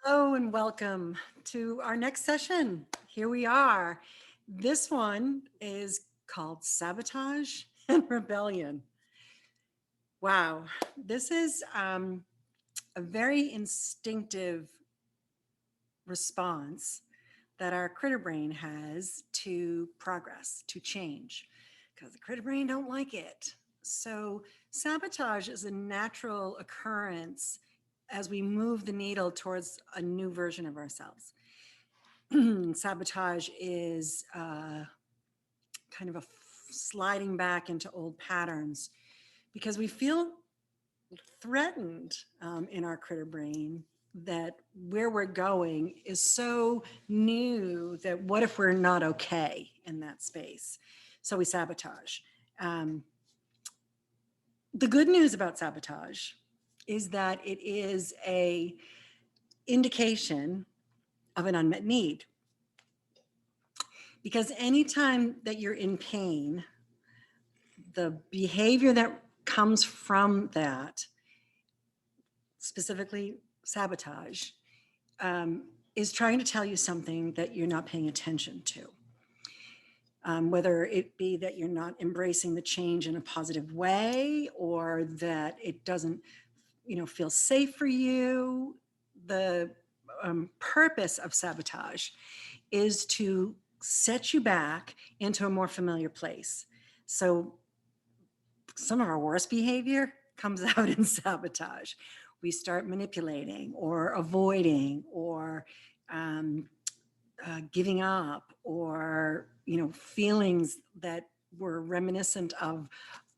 Hello and welcome to our next session. Here we are. This one is called Sabotage and Rebellion. Wow, this is a very instinctive response that our critter brain has to progress, to change, because the critter brain don't like it. So sabotage is a natural occurrence as we move the needle towards a new version of ourselves. Sabotage is kind of a sliding back into old patterns because we feel threatened in our critter brain that where we're going is so new that what if we're not okay in that space? So we sabotage. Um, the good news about sabotage is that it is a indication of an unmet need, because anytime that you're in pain, the behavior that comes from that, specifically sabotage, is trying to tell you something that you're not paying attention to. Whether it be that you're not embracing the change in a positive way, or that it doesn't, feel safe for you. The purpose of sabotage is to set you back into a more familiar place. So some of our worst behavior comes out in sabotage. We start manipulating or avoiding or giving up, or feelings that were reminiscent of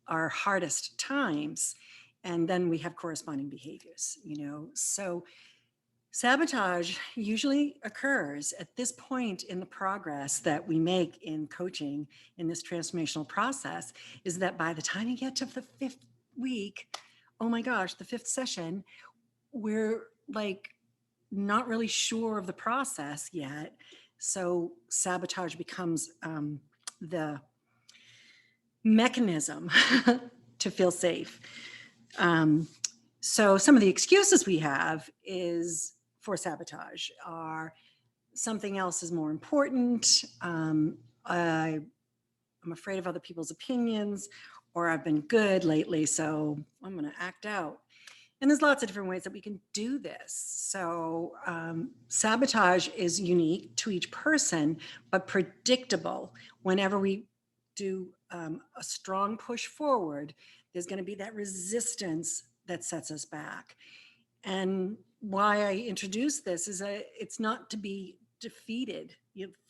our hardest times, and then we have corresponding behaviors. So sabotage usually occurs at this point in the progress that we make in coaching in this transformational process, is that by the time you get to the fifth week, oh my gosh, the fifth session, we're like not really sure of the process yet. So sabotage becomes the mechanism to feel safe. Um, so some of the excuses we have is for sabotage are something else is more important. I'm afraid of other people's opinions, or I've been good lately, so I'm going to act out. And there's lots of different ways that we can do this. So sabotage is unique to each person, but predictable. Whenever we do a strong push forward, there's going to be that resistance that sets us back. And why I introduce this is it's not to be defeated.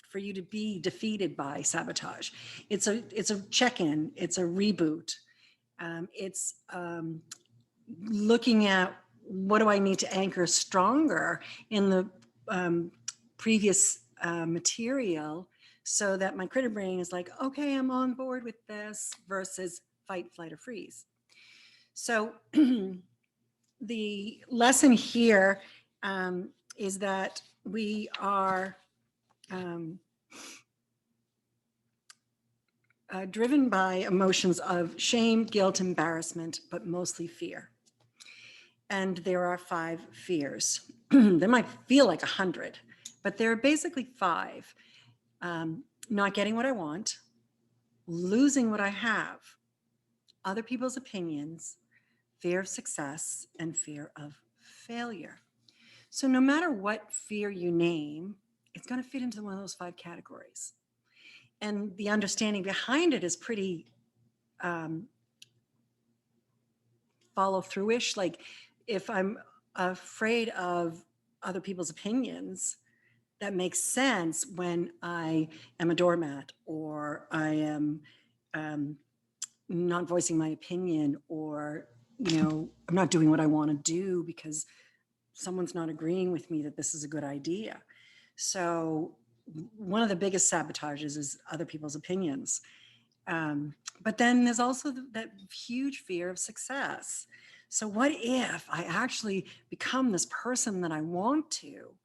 For you to be defeated by sabotage, it's a check-in, it's a reboot. It's looking at what do I need to anchor stronger in the previous material, so that my critter brain is like, okay, I'm on board with this, versus fight, flight, or freeze. So the lesson here is that we are driven by emotions of shame, guilt, embarrassment, but mostly fear. And there are 5 fears. They might feel like 100, but there are basically 5. Not getting what I want, losing what I have, other people's opinions, fear of success, and fear of failure. So no matter what fear you name, it's going to fit into one of those 5 categories. And the understanding behind it is pretty follow through-ish. Like, if I'm afraid of other people's opinions, that makes sense when I am a doormat, or I am not voicing my opinion, or I'm not doing what I want to do because someone's not agreeing with me that this is a good idea. So one of the biggest sabotages is other people's opinions. But then there's also that huge fear of success. So what if I actually become this person that I want to?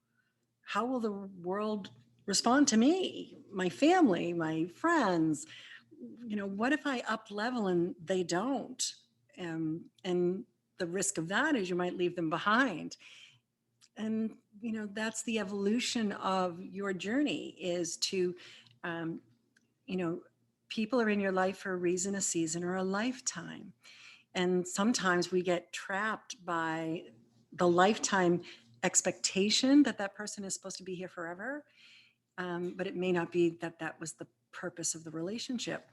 How will the world respond to me, my family, my friends? What if I up level and they don't? And the risk of that is you might leave them behind. And, that's the evolution of your journey, is to, um, you know, people are in your life for a reason, a season, or a lifetime. And sometimes we get trapped by the lifetime expectation that that person is supposed to be here forever. But it may not be that that was the purpose of the relationship.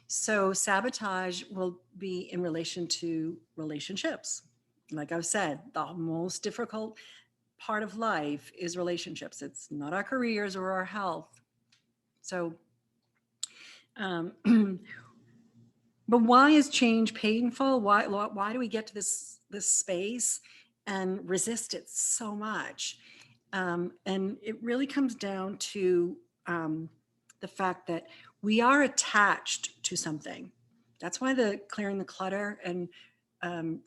So sabotage will be in relation to relationships. Like I've said, the most difficult part of life is relationships. It's not our careers or our health. So, um, but why is change painful? Why do we get to this space and resist it so much? And it really comes down to the fact that we are attached to something. That's why the clearing the clutter and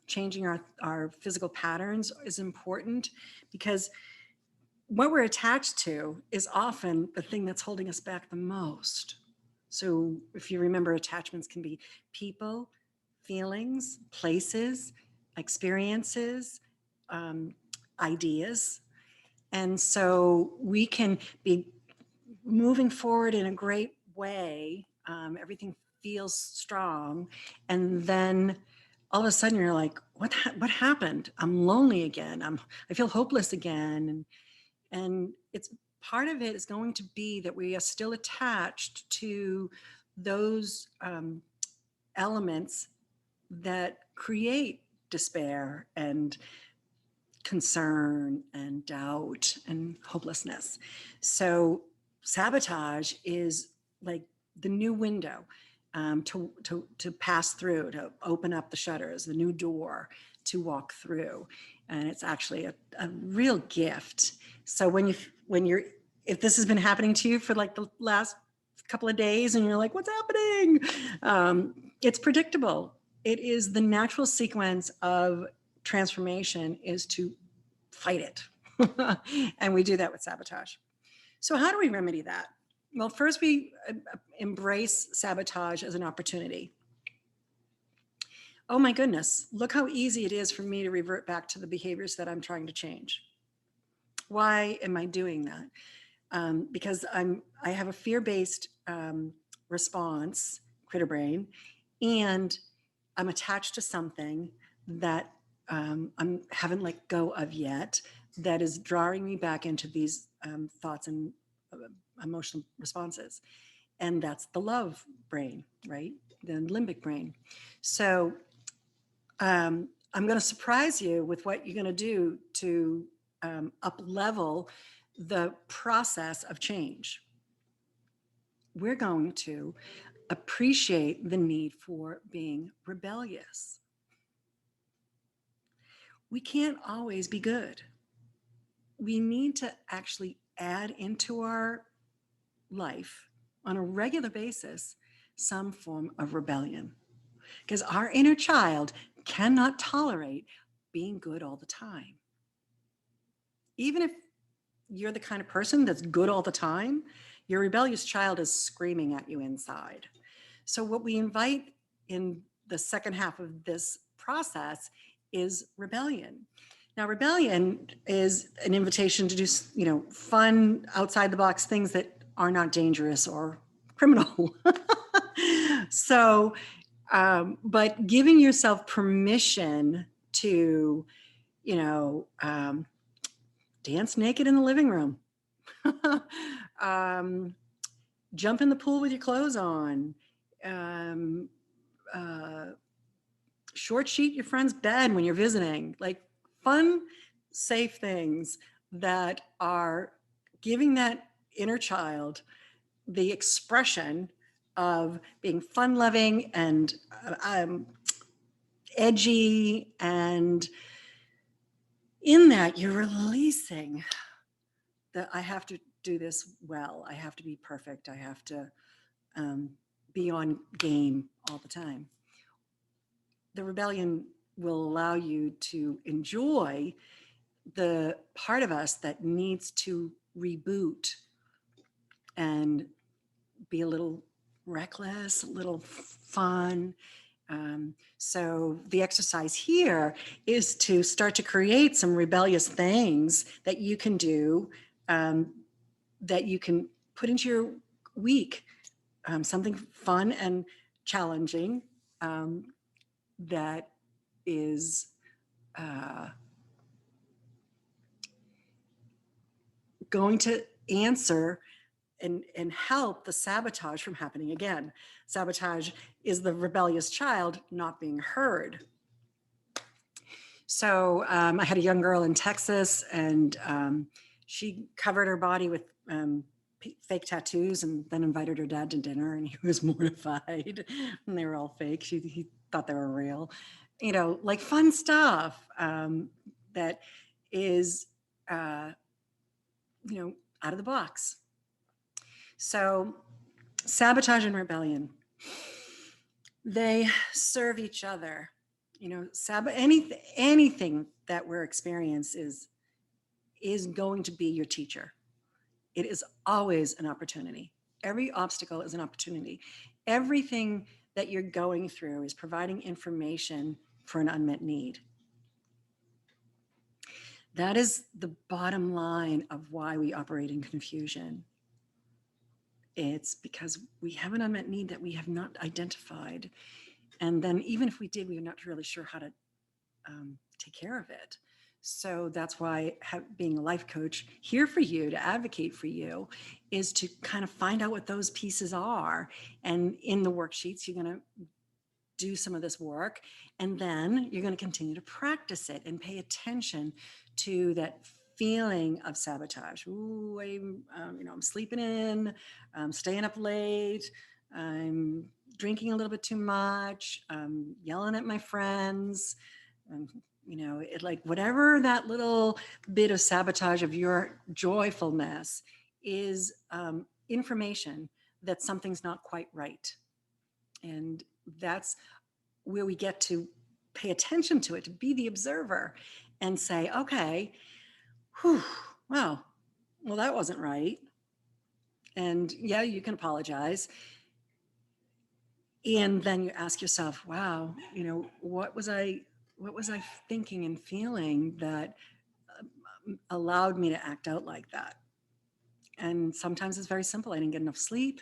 changing our physical patterns is important, because what we're attached to is often the thing that's holding us back the most. So if you remember, attachments can be people, feelings, places, experiences, um, ideas. And so we can be moving forward in a great way. Everything feels strong. And then all of a sudden you're like, what happened? I'm lonely again. I feel hopeless again. And it's part of it is going to be that we are still attached to those elements that create despair and concern and doubt and hopelessness. So sabotage is like the new window to pass through, to open up the shutters, the new door to walk through. And it's actually a real gift. So when you're, if this has been happening to you for like the last couple of days and you're like, what's happening? It's predictable. It is the natural sequence of transformation, is to fight it. And we do that with sabotage. So how do we remedy that? Well, first we embrace sabotage as an opportunity. Oh my goodness, look how easy it is for me to revert back to the behaviors that I'm trying to change. Why am I doing that? Because I have a fear-based response, critter brain, and I'm attached to something that I haven't let go of yet, that is drawing me back into these thoughts and emotional responses. And that's the love brain, right? The limbic brain. So I'm going to surprise you with what you're going to do to up level the process of change. We're going to appreciate the need for being rebellious. We can't always be good. We need to actually add into our life on a regular basis some form of rebellion, because our inner child cannot tolerate being good all the time. Even if you're the kind of person that's good all the time, your rebellious child is screaming at you inside. So what we invite in the second half of this process is rebellion. Now, rebellion is an invitation to do, fun, outside the box things that are not dangerous or criminal. So, but giving yourself permission to, you know, um, dance naked in the living room, jump in the pool with your clothes on, um, uh, short sheet your friend's bed when you're visiting, like fun, safe things that are giving that inner child the expression of being fun loving and edgy. And in that, you're releasing that I have to do this well. I have to be perfect. I have to be on game all the time. The rebellion will allow you to enjoy the part of us that needs to reboot and be a little reckless, a little fun, So the exercise here is to start to create some rebellious things that you can do, that you can put into your week, something fun and challenging, that is going to answer and help the sabotage from happening again. Sabotage is the rebellious child not being heard. So I had a young girl in Texas, and she covered her body with fake tattoos and then invited her dad to dinner, and he was mortified. And they were all fake. He thought they were real. You know, like fun stuff that is, you know, out of the box. So sabotage and rebellion, they serve each other. You know, anything that we're experiencing is going to be your teacher. It is always an opportunity. Every obstacle is an opportunity. Everything that you're going through is providing information for an unmet need. That is the bottom line of why we operate in confusion. It's because we have an unmet need that we have not identified. And then even if we did, we're not really sure how to take care of it. So that's why being a life coach here for you, to advocate for you, is to kind of find out what those pieces are. And in the worksheets, you're going to do some of this work, and then you're going to continue to practice it and pay attention to that feeling of sabotage. Ooh, I'm sleeping in, I'm staying up late, I'm drinking a little bit too much, I'm yelling at my friends. It, like, whatever that little bit of sabotage of your joyfulness is, information that something's not quite right. And that's where we get to pay attention to it, to be the observer and say, okay, whew, wow, well, that wasn't right. And yeah, you can apologize. And then you ask yourself, wow, what was I thinking and feeling that allowed me to act out like that? And sometimes it's very simple. I didn't get enough sleep,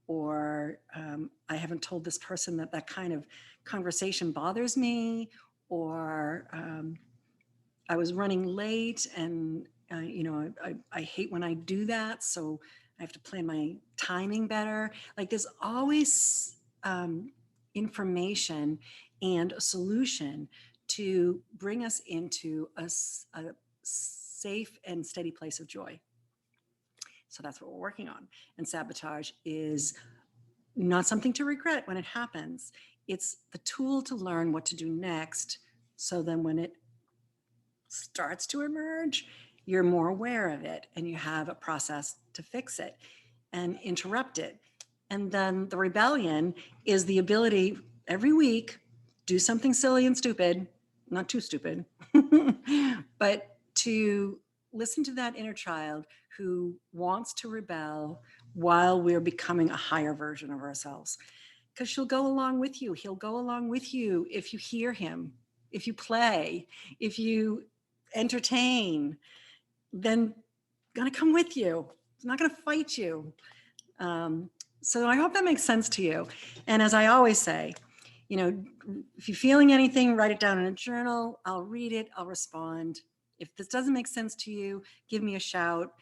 or I haven't told this person that kind of conversation bothers me, or I was running late, and I hate when I do that, so I have to plan my timing better. Like, there's always information and a solution to bring us into a safe and steady place of joy. So that's what we're working on. And sabotage is not something to regret when it happens. It's the tool to learn what to do next. So then when it starts to emerge, you're more aware of it and you have a process to fix it and interrupt it. And then the rebellion is the ability every week, do something silly and stupid, not too stupid, but to listen to that inner child who wants to rebel while we're becoming a higher version of ourselves. Because she'll go along with you. He'll go along with you if you hear him, if you play, if you entertain, then gonna come with you. It's not gonna fight you. So I hope that makes sense to you. And as I always say, if you're feeling anything, write it down in a journal. I'll read it, I'll respond. If this doesn't make sense to you, give me a shout,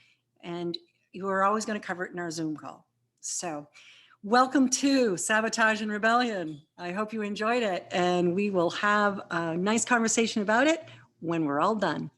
and you are always going to cover it in our Zoom call. So welcome to Sabotage and Rebellion. I hope you enjoyed it, and we will have a nice conversation about it when we're all done.